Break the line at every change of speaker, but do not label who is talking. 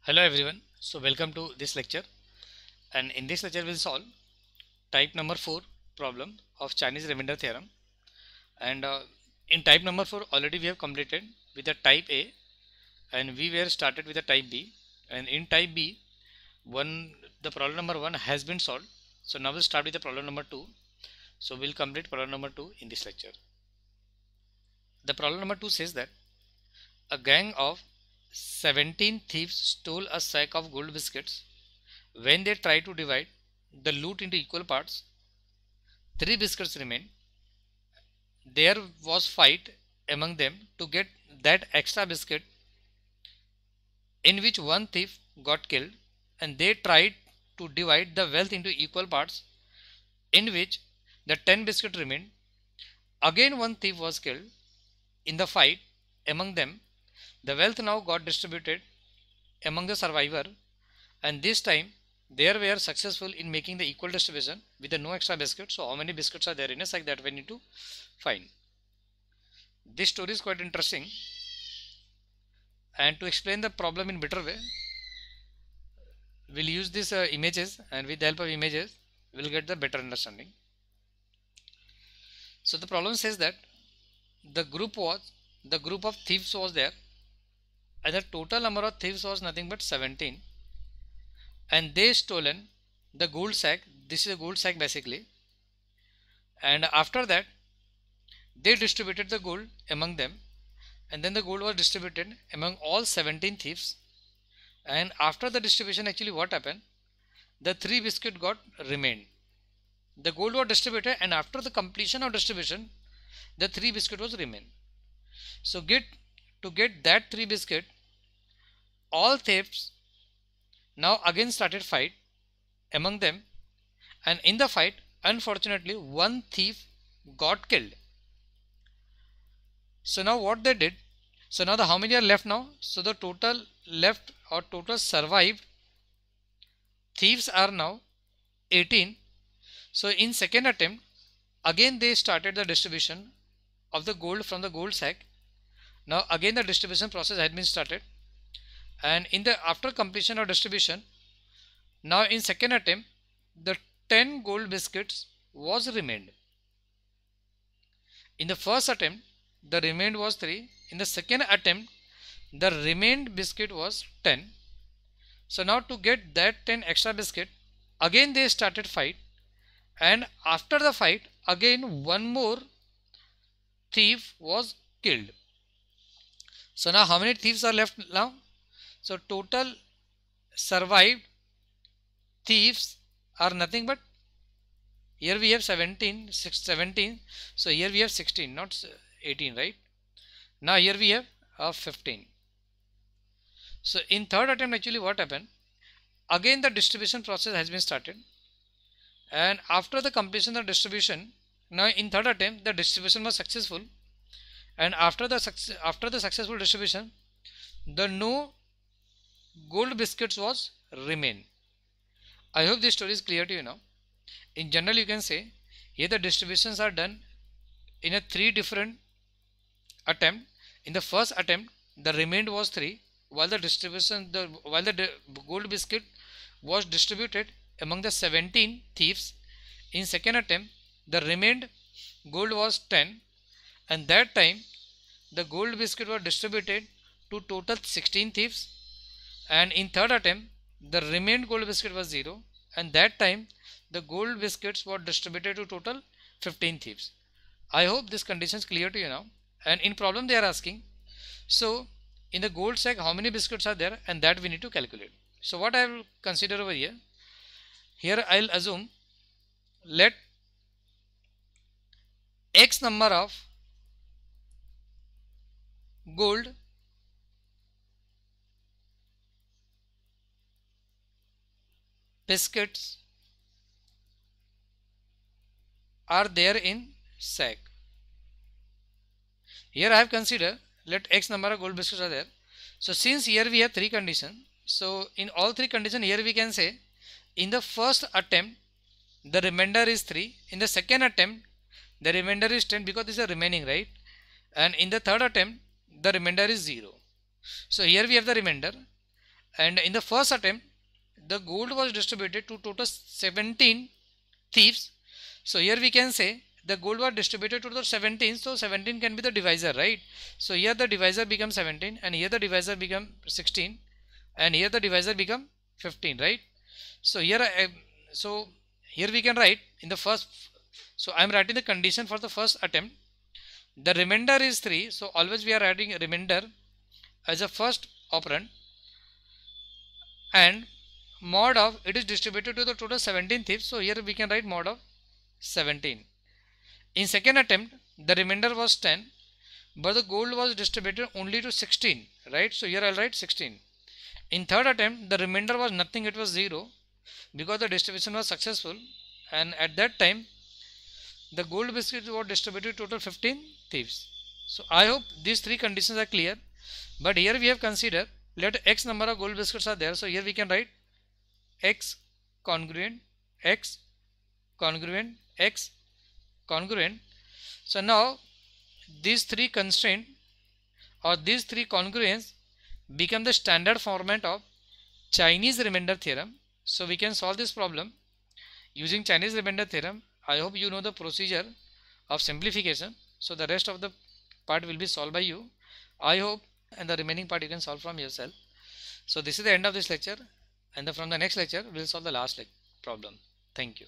Hello everyone. So welcome to this lecture, and in this lecture we'll solve type number 4 problem of Chinese remainder theorem. And in type number 4 already we have completed with the type A, and we were started with the type B. And in type B, the problem number 1 has been solved. So now we'll start with the problem number 2. So we'll complete problem number 2 in this lecture. The problem number 2 says that a gang of 17 thieves stole a sack of gold biscuits. When they tried to divide the loot into equal parts, 3 biscuits remained. There was fight among them to get that extra biscuit, in which one thief got killed, and they tried to divide the wealth into equal parts, in which the 10 biscuits remained. Again one thief was killed in the fight among them. The wealth now got distributed among the survivor, and this time they were successful in making the equal distribution with the no extra biscuit. So how many biscuits are there in a sack, that we need to find. This story is quite interesting, and to explain the problem in better way, we'll use these images, and with the help of images we'll get the better understanding. So the problem says that the group of thieves was there, and the total number of thieves was nothing but 17, and they stolen the gold sack. This is a gold sack basically, and after that they distributed the gold among them, and then the gold was distributed among all 17 thieves. And after the distribution, actually what happened, the 3 biscuit got remained. The gold was distributed, and after the completion of distribution, the 3 biscuit was remained. So to get that 3 biscuit, all thieves now again started fight among them, and in the fight unfortunately one thief got killed. So now what they did, so now how many are left now? So the total left or total survived thieves are now 18. So in second attempt again they started the distribution of the gold from the gold sack. Now again the distribution process had been started, and after completion of distribution, now in second attempt the 10 gold biscuits was remained. In the first attempt the remained was 3. In the second attempt the remained biscuit was 10. So now to get that 10 extra biscuit, again they started fight, and after the fight again one more thief was killed. So now how many thieves are left now? So total survived thieves are nothing but, here we have 17, so here we have 16, not 18, right? Now here we have 15. So in third attempt actually what happened, again the distribution process has been started, and after the completion of distribution, now in third attempt the distribution was successful, and after the successful distribution the no gold biscuits was remain. I hope this story is clear to you now. In general you can say here the distributions are done in a 3 different attempt. In the first attempt the remained was 3, while the gold biscuit was distributed among the 17 thieves. In second attempt the remained gold was 10, and that time the gold biscuit was distributed to total 16 thieves. And in third attempt the remained gold biscuit was 0, and that time the gold biscuits were distributed to total 15 thieves. I hope this condition is clear to you now. And in problem they are asking, so in the gold sack how many biscuits are there, and that we need to calculate. So what I will consider over here, I'll assume let X number of gold biscuits are there in sack. Here I have considered let X number of gold biscuits are there. So since here we have 3 conditions, so in all 3 conditions here we can say in the first attempt the remainder is 3, in the second attempt the remainder is 10 because this is a remaining, right? And in the third attempt the remainder is 0. So here we have the remainder, And in the first attempt, the gold was distributed to total 17 thieves. So here we can say the gold was distributed to the 17, so 17 can be the divisor, right? So here the divisor becomes 17, and here the divisor become 16, and here the divisor become 15, right? So here we can write in the first, so I am writing the condition for the first attempt. The remainder is 3, so always we are writing remainder as a first operand, and mod of it is distributed to the total 17 thieves, so here we can write mod of 17. In second attempt, the remainder was 10, but the gold was distributed only to 16, right? So here I'll write 16. In third attempt, the remainder was nothing, it was 0, because the distribution was successful, and at that time the gold biscuits were distributed to total 15 thieves. So I hope these three conditions are clear. But here we have considered, let x number of gold biscuits are there, so here we can write x congruent, x congruent, x congruent. So now these three constraints or these three congruents become the standard format of Chinese remainder theorem. So we can solve this problem using Chinese remainder theorem. I hope you know the procedure of simplification, so the rest of the part will be solved by you, I hope, and the remaining part you can solve from yourself. So this is the end of this lecture, and from the next lecture we will solve the last problem. Thank you.